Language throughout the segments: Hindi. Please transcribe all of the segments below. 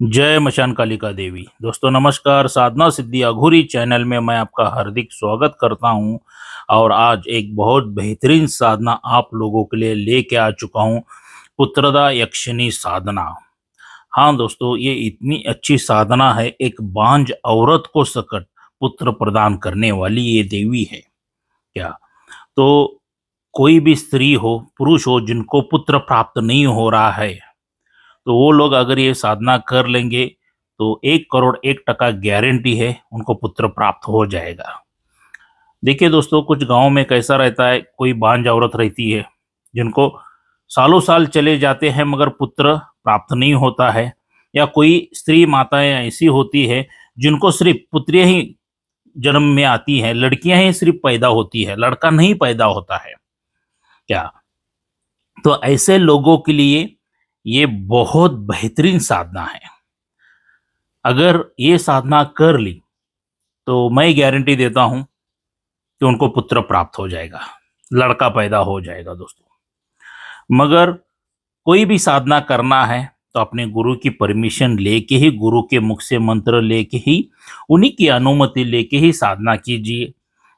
जय मशान कालिका देवी। दोस्तों नमस्कार। साधना सिद्धि अघोरी चैनल में मैं आपका हार्दिक स्वागत करता हूं और आज एक बहुत बेहतरीन साधना आप लोगों के लिए लेके आ चुका हूं, पुत्रदा यक्षिणी साधना। हाँ दोस्तों, ये इतनी अच्छी साधना है। एक बांझ औरत को सकट पुत्र प्रदान करने वाली ये देवी है। क्या तो कोई भी स्त्री हो पुरुष हो जिनको पुत्र प्राप्त नहीं हो रहा है, तो वो लोग अगर ये साधना कर लेंगे तो 1 करोड़ 1 टका गारंटी है उनको पुत्र प्राप्त हो जाएगा। देखिए दोस्तों, कुछ गांव में कैसा रहता है, कोई बांझ औरत रहती है जिनको सालों साल चले जाते हैं मगर पुत्र प्राप्त नहीं होता है, या कोई स्त्री माताएं ऐसी होती है जिनको सिर्फ पुत्रियां ही जन्म में आती हैं, लड़कियां ही सिर्फ पैदा होती है, लड़का नहीं पैदा होता है। क्या तो ऐसे लोगों के लिए ये बहुत बेहतरीन साधना है। अगर ये साधना कर ली तो मैं गारंटी देता हूं कि उनको पुत्र प्राप्त हो जाएगा, लड़का पैदा हो जाएगा दोस्तों। मगर कोई भी साधना करना है तो अपने गुरु की परमिशन लेके ही, गुरु के मुख से मंत्र लेके ही, उन्हीं की अनुमति लेके ही साधना कीजिए।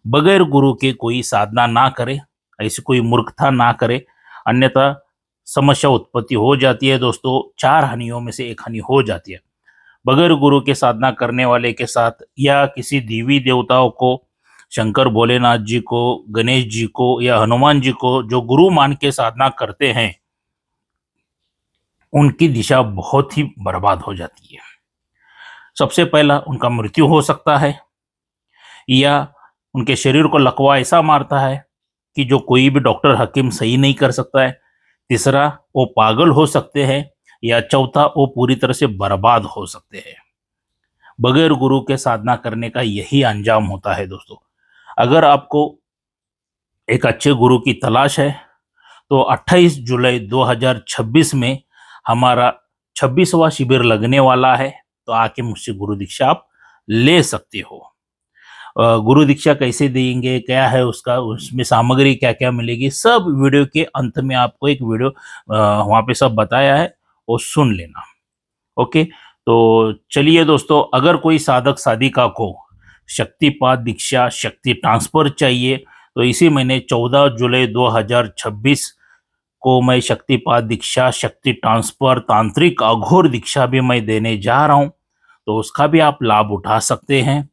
बगैर गुरु के कोई साधना ना करे, ऐसी कोई मूर्खता ना करे, अन्यथा समस्या उत्पत्ति हो जाती है दोस्तों। 4 हानियों में से एक हानि हो जाती है। बगैर गुरु के साधना करने वाले के साथ या किसी देवी देवताओं को, शंकर भोलेनाथ जी को, गणेश जी को या हनुमान जी को जो गुरु मान के साधना करते हैं, उनकी दिशा बहुत ही बर्बाद हो जाती है। सबसे पहला उनका मृत्यु हो सकता है, या उनके शरीर को लकवा ऐसा मारता है कि जो कोई भी डॉक्टर हकीम सही नहीं कर सकता है। तीसरा, वो पागल हो सकते हैं, या चौथा, वो पूरी तरह से बर्बाद हो सकते हैं। बगैर गुरु के साधना करने का यही अंजाम होता है दोस्तों। अगर आपको एक अच्छे गुरु की तलाश है तो 28 जुलाई 2026 में हमारा 26वां शिविर लगने वाला है, तो आके मुझसे गुरु दीक्षा आप ले सकते हो। गुरु दीक्षा कैसे देंगे, क्या है उसका, उसमें सामग्री क्या क्या मिलेगी, सब वीडियो के अंत में आपको एक वीडियो वहाँ पे सब बताया है, वो सुन लेना। ओके, तो चलिए दोस्तों, अगर कोई साधक साधिका को शक्तिपात दीक्षा, शक्ति ट्रांसफर चाहिए, तो इसी महीने 14 जुलाई 2026 को मैं शक्तिपात दीक्षा, शक्ति ट्रांसफर, तांत्रिक अघोर दीक्षा भी मैं देने जा रहा हूँ, तो उसका भी आप लाभ उठा सकते हैं।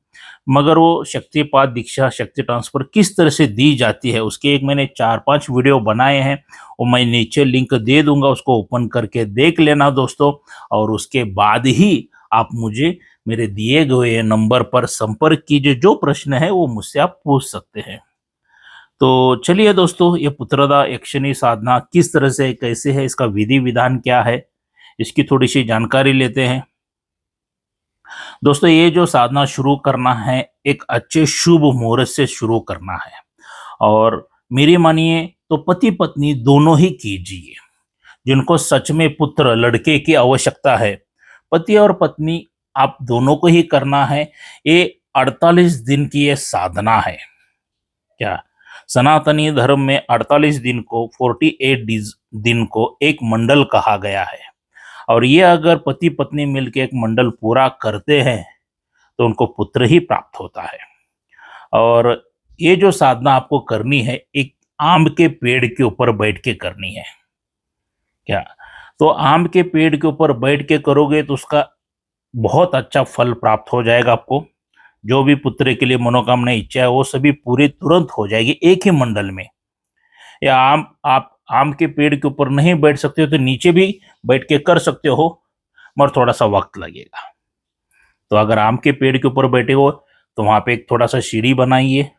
मगर वो शक्तिपात दीक्षा, शक्ति ट्रांसफर किस तरह से दी जाती है, उसके एक मैंने 4-5 वीडियो बनाए हैं, वो मैं नीचे लिंक दे दूंगा, उसको ओपन करके देख लेना दोस्तों। और उसके बाद ही आप मुझे मेरे दिए गए नंबर पर संपर्क कीजिए। जो प्रश्न है वो मुझसे आप पूछ सकते हैं। तो चलिए दोस्तों, ये पुत्रदा यक्षिणी साधना किस तरह से, कैसे है, इसका विधि विधान क्या है, इसकी थोड़ी सी जानकारी लेते हैं दोस्तों। ये जो साधना शुरू करना है, एक अच्छे शुभ मुहूर्त से शुरू करना है, और मेरी मानिए तो पति पत्नी दोनों ही कीजिए। जिनको सच में पुत्र, लड़के की आवश्यकता है, पति और पत्नी आप दोनों को ही करना है। ये 48 दिन की ये साधना है। क्या सनातनी धर्म में 48 दिन को, 48 दिन को एक मंडल कहा गया है, और ये अगर पति पत्नी मिलकर एक मंडल पूरा करते हैं तो उनको पुत्र ही प्राप्त होता है। और ये जो साधना आपको करनी है, एक आम के पेड़ के ऊपर बैठ के करनी है। क्या तो आम के पेड़ के ऊपर बैठ के करोगे तो उसका बहुत अच्छा फल प्राप्त हो जाएगा आपको। जो भी पुत्र के लिए मनोकामना इच्छा है वो सभी पूरी तुरंत हो जाएगी एक ही मंडल में। या आप आम के पेड़ के ऊपर नहीं बैठ सकते हो तो नीचे भी बैठ के कर सकते हो, मगर थोड़ा सा वक्त लगेगा। तो अगर आम के पेड़ के ऊपर बैठे हो तो वहां पे एक थोड़ा सा सीढ़ी बनाइए,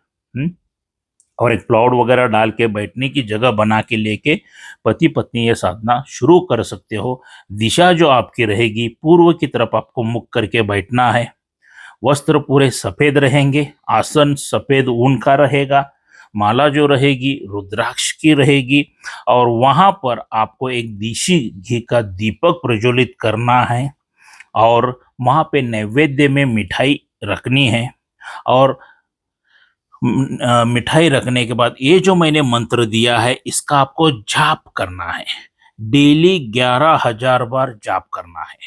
और एक प्लॉट वगैरह डाल के बैठने की जगह बना के लेके पति पत्नी ये साधना शुरू कर सकते हो। दिशा जो आपकी रहेगी, पूर्व की तरफ आपको मुख करके बैठना है। वस्त्र पूरे सफेद रहेंगे, आसन सफेद ऊन का रहेगा, माला जो रहेगी रुद्राक्ष की रहेगी, और वहां पर आपको एक देशी घी का दीपक प्रज्वलित करना है, और वहां पे नैवेद्य में मिठाई रखनी है। और मिठाई रखने के बाद ये जो मैंने मंत्र दिया है इसका आपको जाप करना है। डेली 11,000 बार जाप करना है।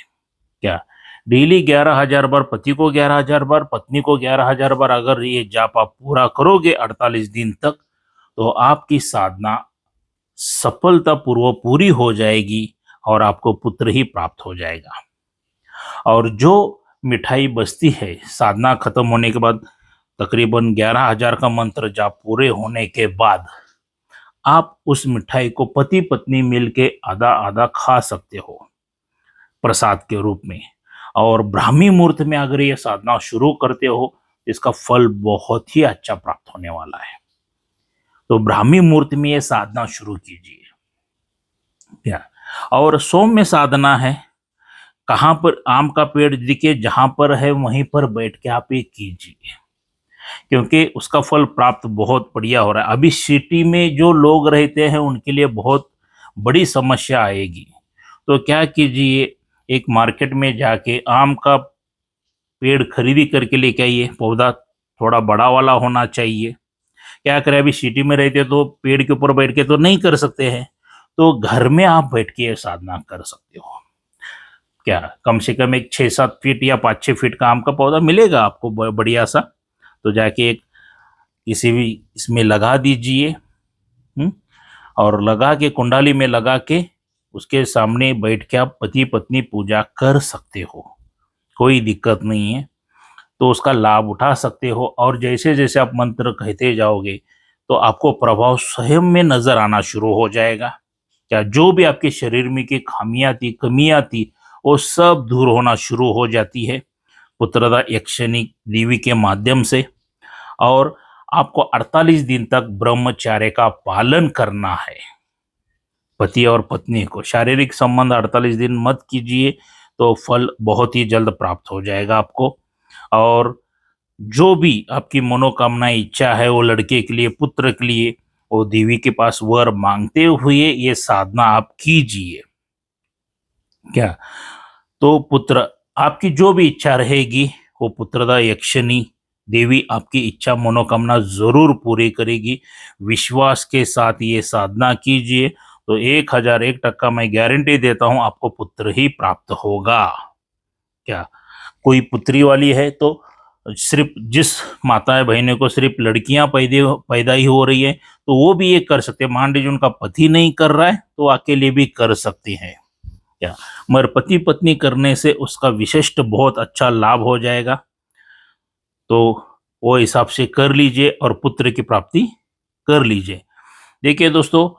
क्या डेली 11,000 बार, पति को 11,000 बार, पत्नी को 11,000 बार अगर ये जाप आप पूरा करोगे 48 दिन तक, तो आपकी साधना सफलतापूर्वक पूरी हो जाएगी और आपको पुत्र ही प्राप्त हो जाएगा। और जो मिठाई बचती है साधना खत्म होने के बाद, तकरीबन 11,000 का मंत्र जाप पूरे होने के बाद, आप उस मिठाई को पति पत्नी मिलके आधा आधा खा सकते हो प्रसाद के रूप में। और ब्राह्मी मुहूर्त में अगर ये साधना शुरू करते हो, इसका फल बहुत ही अच्छा प्राप्त होने वाला है। तो ब्राह्मी मुहूर्त में ये साधना शुरू कीजिए। क्या और सौम्य साधना है, कहाँ पर आम का पेड़ दिखे जहां पर है वहीं पर बैठ के आप ये कीजिए, क्योंकि उसका फल प्राप्त बहुत बढ़िया हो रहा है। अभी सिटी में जो लोग रहते हैं उनके लिए बहुत बड़ी समस्या आएगी। तो क्या कीजिए, एक मार्केट में जाके आम का पेड़ खरीदी करके लेके आइए। पौधा थोड़ा बड़ा वाला होना चाहिए। क्या करें, अभी सिटी में रहते तो पेड़ के ऊपर बैठ के तो नहीं कर सकते हैं, तो घर में आप बैठ के साधना कर सकते हो। क्या कम से कम एक 6-7 फीट या 5-6 फीट का आम का पौधा मिलेगा आपको बढ़िया सा, तो जाके एक किसी भी इसमें लगा दीजिए। और लगा के कुंडाली में लगा के उसके सामने बैठ के आप पति पत्नी पूजा कर सकते हो, कोई दिक्कत नहीं है। तो उसका लाभ उठा सकते हो। और जैसे जैसे आप मंत्र कहते जाओगे तो आपको प्रभाव स्वयं में नजर आना शुरू हो जाएगा। क्या जो भी आपके शरीर में की खामियां थी, कमियां थी, वो सब दूर होना शुरू हो जाती है पुत्रदा यक्षिणी देवी के माध्यम से। और आपको 48 दिन तक ब्रह्मचर्य का पालन करना है। पति और पत्नी को शारीरिक संबंध 48 दिन मत कीजिए, तो फल बहुत ही जल्द प्राप्त हो जाएगा आपको। और जो भी आपकी मनोकामना इच्छा है, वो लड़के के लिए, पुत्र के लिए, वो देवी के पास वर मांगते हुए ये साधना आप कीजिए। क्या तो पुत्र, आपकी जो भी इच्छा रहेगी वो पुत्रदा यक्षिणी देवी आपकी इच्छा मनोकामना जरूर पूरी करेगी। विश्वास के साथ ये साधना कीजिए, तो 1001% मैं गारंटी देता हूं आपको पुत्र ही प्राप्त होगा। क्या कोई पुत्री वाली है तो सिर्फ जिस माता बहनों को सिर्फ लड़कियां पैदा ही हो रही है, तो वो भी ये कर सकते हैं। मान लीजिए उनका पति नहीं कर रहा है तो अकेले भी कर सकती हैं। क्या मगर पति पत्नी करने से उसका विशिष्ट बहुत अच्छा लाभ हो जाएगा। तो वो हिसाब से कर लीजिए और पुत्र की प्राप्ति कर लीजिए। देखिए दोस्तों,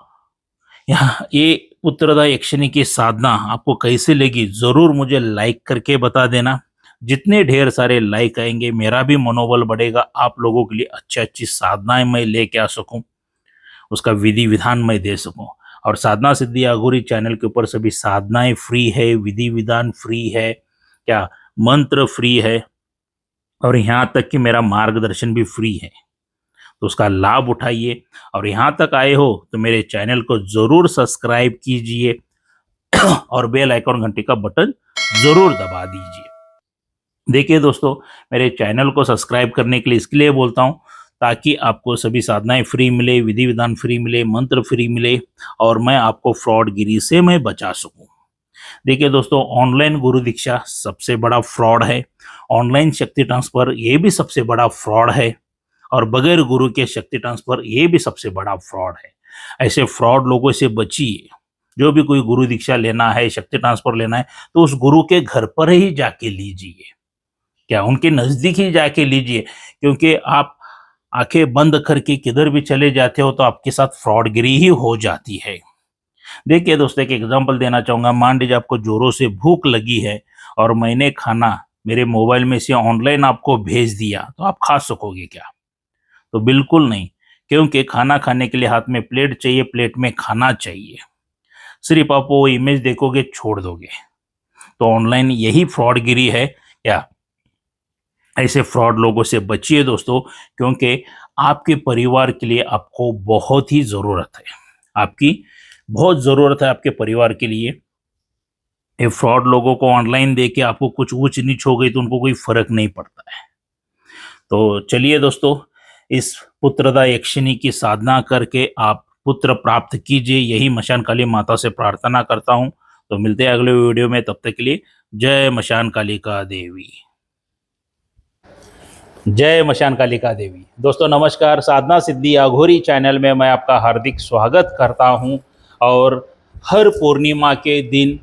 यहाँ ये पुत्रदा यक्षिणी की साधना आपको कैसे लगी जरूर मुझे लाइक करके बता देना। जितने ढेर सारे लाइक आएंगे मेरा भी मनोबल बढ़ेगा, आप लोगों के लिए अच्छी अच्छी साधनाएं मैं लेके आ सकूं, उसका विधि विधान मैं दे सकूं। और साधना सिद्धि अघोरी चैनल के ऊपर सभी साधनाएं फ्री है, विधि विधान फ्री है, क्या मंत्र फ्री है, और यहाँ तक कि मेरा मार्गदर्शन भी फ्री है। तो उसका लाभ उठाइए। और यहाँ तक आए हो तो मेरे चैनल को जरूर सब्सक्राइब कीजिए और बेल आइकॉन घंटी का बटन जरूर दबा दीजिए। देखिए दोस्तों, मेरे चैनल को सब्सक्राइब करने के लिए इसके लिए बोलता हूँ ताकि आपको सभी साधनाएं फ्री मिले, विधि विधान फ्री मिले, मंत्र फ्री मिले, और मैं आपको फ्रॉडगिरी से मैं बचा सकूं। देखिए दोस्तों, ऑनलाइन गुरु दीक्षा सबसे बड़ा फ्रॉड है, ऑनलाइन शक्ति ट्रांसफर ये भी सबसे बड़ा फ्रॉड है, और बगैर गुरु के शक्ति ट्रांसफर ये भी सबसे बड़ा फ्रॉड है। ऐसे फ्रॉड लोगों से बचिए। जो भी कोई गुरु दीक्षा लेना है, शक्ति ट्रांसफर लेना है, तो उस गुरु के घर पर ही जाके लीजिए। क्या उनके नजदीक ही जाके लीजिए, क्योंकि आप आंखें बंद करके किधर भी चले जाते हो तो आपके साथ फ्रॉडगिरी ही हो जाती है। देखिए दोस्तों, एक एग्जांपल देना चाहूंगा। मान लीजिए आपको जोरों से भूख लगी है और मैंने खाना मेरे मोबाइल में से ऑनलाइन आपको भेज दिया, तो आप खा सकोगे क्या? तो बिल्कुल नहीं, क्योंकि खाना खाने के लिए हाथ में प्लेट चाहिए, प्लेट में खाना चाहिए। सिर्फ आप वो इमेज देखोगे, छोड़ दोगे। तो ऑनलाइन यही फ्रॉडगिरी है। या ऐसे फ्रॉड लोगों से बचिए दोस्तों, क्योंकि आपके परिवार के लिए आपको बहुत ही जरूरत है, आपकी बहुत जरूरत है आपके परिवार के लिए। ये फ्रॉड लोगों को ऑनलाइन देके आपको कुछ ऊंच नीच हो गई तो उनको कोई फर्क नहीं पड़ता है। तो चलिए दोस्तों, इस पुत्रदा यक्षिणी की साधना करके आप पुत्र प्राप्त कीजिए, यही मशान काली माता से प्रार्थना करता हूं। तो मिलते हैं अगले वीडियो में, तब तक के लिए जय मशान कालिका देवी। जय मशान कालिका देवी। दोस्तों नमस्कार, साधना सिद्धि अघोरी चैनल में मैं आपका हार्दिक स्वागत करता हूं। और हर पूर्णिमा के दिन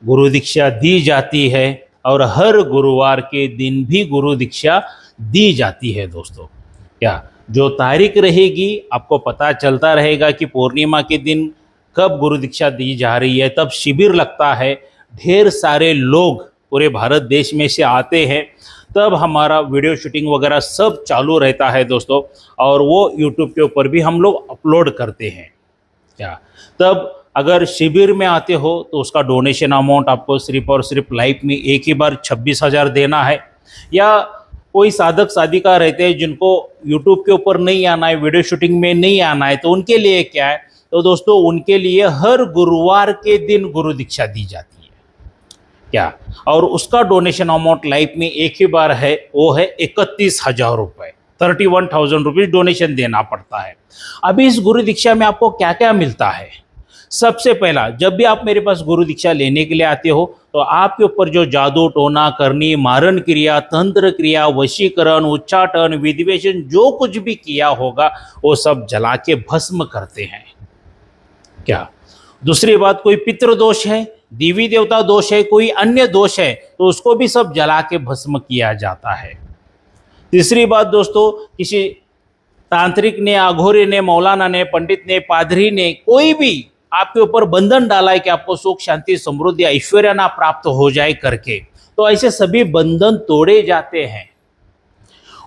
गुरु दीक्षा दी जाती है और हर गुरुवार के दिन भी गुरु दीक्षा दी जाती है। दोस्तों क्या जो तारीख रहेगी आपको पता चलता रहेगा कि पूर्णिमा के दिन कब गुरु दीक्षा दी जा रही है। तब शिविर लगता है, ढेर सारे लोग पूरे भारत देश में से आते हैं, तब हमारा वीडियो शूटिंग वगैरह सब चालू रहता है दोस्तों। और वो यूट्यूब के ऊपर भी हम लोग अपलोड करते हैं। क्या तब अगर शिविर में आते हो तो उसका डोनेशन अमाउंट आपको सिर्फ और सिर्फ लाइफ में एक ही बार 26,000 देना है। या कोई साधक साधिका रहते हैं जिनको यूट्यूब के ऊपर नहीं आना है, वीडियो शूटिंग में नहीं आना है, तो उनके लिए क्या है, तो दोस्तों उनके लिए हर गुरुवार के दिन गुरु दीक्षा दी जाती है। क्या और उसका डोनेशन अमाउंट लाइफ में एक ही बार है, वो है 31,000 रुपये। 31,000 रुपीज डोनेशन देना पड़ता है। अभी इस गुरु दीक्षा में आपको क्या क्या मिलता है? सबसे पहला, जब भी आप मेरे पास गुरु दीक्षा लेने के लिए आते हो तो आपके ऊपर जो जादू टोना करनी, मारण क्रिया, तंत्र क्रिया, वशीकरण, उच्चाटन, विधिवेशन जो कुछ भी किया होगा वो सब जला के भस्म करते हैं। क्या दूसरी बात, कोई पितृ दोष है, देवी देवता दोष है, कोई अन्य दोष है तो उसको भी सब जला के भस्म किया जाता है। तीसरी बात दोस्तों, किसी तांत्रिक ने, अघोरी ने, मौलाना ने, पंडित ने, पादरी ने, कोई भी आपके ऊपर बंधन डाला है कि आपको सुख शांति समृद्धि ऐश्वर्य ना प्राप्त हो जाए करके, तो ऐसे सभी बंधन तोड़े जाते हैं।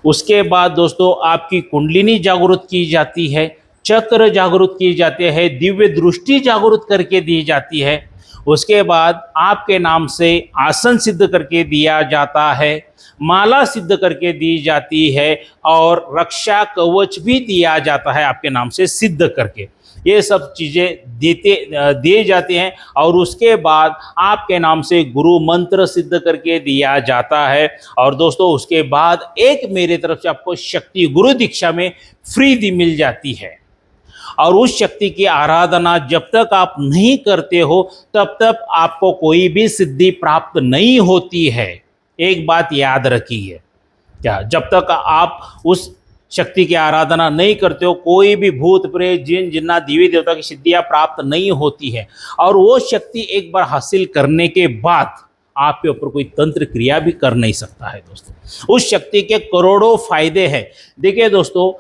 उसके बाद दोस्तों आपकी कुंडलिनी जागृत की जाती है, चक्र जागृत की जाते हैं, दिव्य दृष्टि जागृत करके दी जाती है। उसके बाद आपके नाम से आसन सिद्ध करके दिया जाता है, माला सिद्ध करके दी जाती है और रक्षा कवच भी दिया जाता है आपके नाम से सिद्ध करके। ये सब चीज़ें दिए जाते हैं। और उसके बाद आपके नाम से गुरु मंत्र सिद्ध करके दिया जाता है। और दोस्तों उसके बाद एक मेरे तरफ से आपको शक्ति गुरु दीक्षा में फ्री दी मिल जाती है। और उस शक्ति की आराधना जब तक आप नहीं करते हो तब तक आपको कोई भी सिद्धि प्राप्त नहीं होती है। एक बात याद रखिए, क्या जब तक आप उस शक्ति की आराधना नहीं करते हो कोई भी भूत प्रेत जिन जिन्ना देवी देवता की सिद्धियां प्राप्त नहीं होती है। और वो शक्ति एक बार हासिल करने के बाद आपके ऊपर कोई तंत्र क्रिया भी कर नहीं सकता है। दोस्तों उस शक्ति के करोड़ों फायदे हैं। देखिए दोस्तों,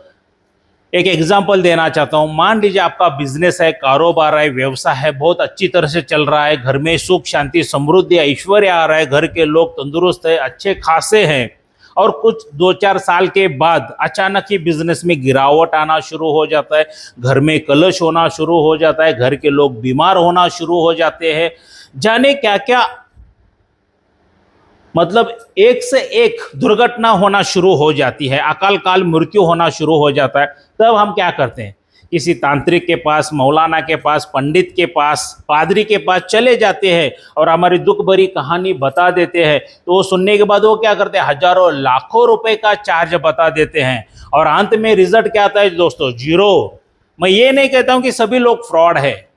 एक एग्जाम्पल देना चाहता हूँ। मान लीजिए आपका बिजनेस है, कारोबार है, व्यवसाय है, बहुत अच्छी तरह से चल रहा है, घर में सुख शांति समृद्धि ऐश्वर्य आ रहा है, घर के लोग तंदुरुस्त है, अच्छे खासे हैं, और कुछ 2-4 साल के बाद अचानक ही बिजनेस में गिरावट आना शुरू हो जाता है, घर में कलश होना शुरू हो जाता है, घर के लोग बीमार होना शुरू हो जाते हैं, जाने क्या क्या, मतलब एक से एक दुर्घटना होना शुरू हो जाती है, अकाल काल मृत्यु होना शुरू हो जाता है। तब हम क्या करते हैं, किसी तांत्रिक के पास, मौलाना के पास, पंडित के पास, पादरी के पास चले जाते हैं और हमारी दुख भरी कहानी बता देते हैं। तो वो सुनने के बाद वो क्या करते हैं, हजारों लाखों रुपए का चार्ज बता देते हैं और अंत में रिजल्ट क्या आता है दोस्तों, जीरो। मैं ये नहीं कहता हूं कि सभी लोग फ्रॉड है,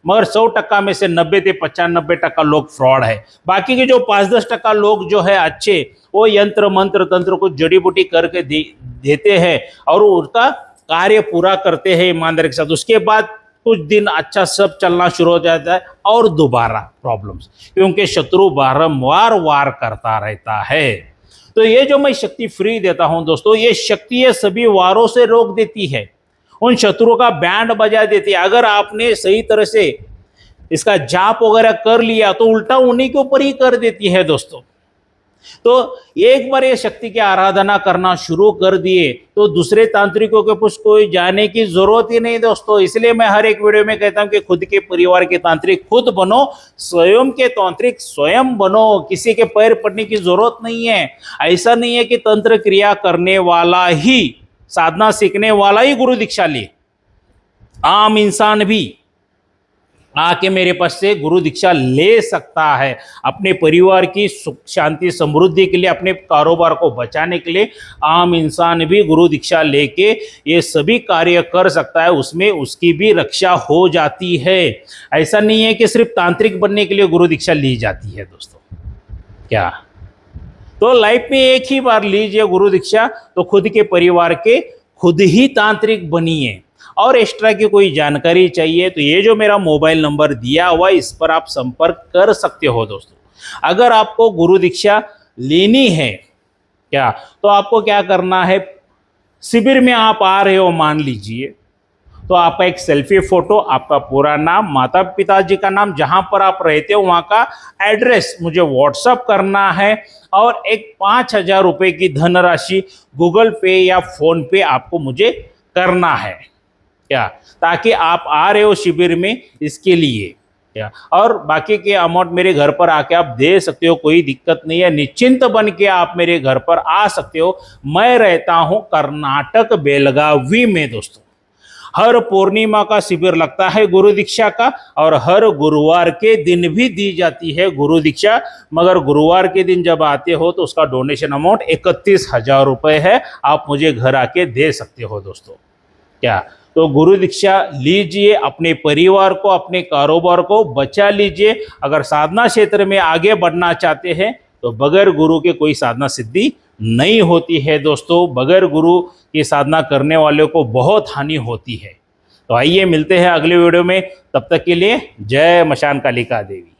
मगर 100% में से 90 से 95% लोग फ्रॉड है। बाकी के जो 5-10% लोग जो है अच्छे, वो यंत्र मंत्र तंत्र को जड़ी बूटी करके देते हैं और उसका कार्य पूरा करते हैं ईमानदारी के साथ। उसके बाद कुछ दिन अच्छा सब चलना शुरू हो जाता है और दोबारा प्रॉब्लम्स, क्योंकि शत्रु बारंबार वार करता रहता है। तो ये जो मैं शक्ति फ्री देता हूं दोस्तों, ये शक्ति ये सभी वारों से रोक देती है, उन शत्रुओं का बैंड बजा देती है। अगर आपने सही तरह से इसका जाप वगैरह कर लिया तो उल्टा उन्हीं के ऊपर ही कर देती है दोस्तों। तो एक बार ये शक्ति की आराधना करना शुरू कर दिए तो दूसरे तांत्रिकों के पास कोई जाने की जरूरत ही नहीं दोस्तों। इसलिए मैं हर एक वीडियो में कहता हूं कि खुद के परिवार के तांत्रिक खुद बनो, स्वयं के तांत्रिक स्वयं बनो, किसी के पैर पड़ने की जरूरत नहीं है। ऐसा नहीं है कि तंत्र क्रिया करने वाला ही, साधना सीखने वाला ही गुरु दीक्षा ले, आम इंसान भी आके मेरे पास से गुरु दीक्षा ले सकता है। अपने परिवार की सुख शांति समृद्धि के लिए, अपने कारोबार को बचाने के लिए आम इंसान भी गुरु दीक्षा लेके ये सभी कार्य कर सकता है, उसमें उसकी भी रक्षा हो जाती है। ऐसा नहीं है कि सिर्फ तांत्रिक बनने के लिए गुरु दीक्षा ली जाती है दोस्तों। क्या तो लाइफ में एक ही बार लीजिए गुरु दीक्षा, तो खुद के परिवार के खुद ही तांत्रिक बनिए। और एक्स्ट्रा की कोई जानकारी चाहिए तो ये जो मेरा मोबाइल नंबर दिया हुआ है, इस पर आप संपर्क कर सकते हो दोस्तों। अगर आपको गुरु दीक्षा लेनी है क्या, तो आपको क्या करना है, शिविर में आप आ रहे हो मान लीजिए, तो आपका एक सेल्फी फोटो, आपका पूरा नाम, माता पिताजी का नाम, जहां पर आप रहते हो वहां का एड्रेस मुझे व्हाट्सअप करना है, और एक 5,000 रुपये की धनराशि गूगल पे या फोन पे आपको मुझे करना है क्या, ताकि आप आ रहे हो शिविर में इसके लिए क्या, और बाकी के अमाउंट मेरे घर पर आके आप दे सकते हो, कोई दिक्कत नहीं है, निश्चिंत बन के आप मेरे घर पर आ सकते हो। मैं रहता हूं कर्नाटक बेलगावी में दोस्तों। हर पूर्णिमा का शिविर लगता है गुरु दीक्षा का, और हर गुरुवार के दिन भी दी जाती है गुरु दीक्षा। मगर गुरुवार के दिन जब आते हो तो उसका डोनेशन अमाउंट 31,000 रुपये है, आप मुझे घर आके दे सकते हो दोस्तों क्या। तो गुरु दीक्षा लीजिए, अपने परिवार को, अपने कारोबार को बचा लीजिए। अगर साधना क्षेत्र में आगे बढ़ना चाहते हैं तो बगैर गुरु के कोई साधना सिद्धि नहीं होती है दोस्तों। बगैर गुरु की साधना करने वाले को बहुत हानि होती है। तो आइए मिलते हैं अगले वीडियो में, तब तक के लिए जय मशान कालिका देवी।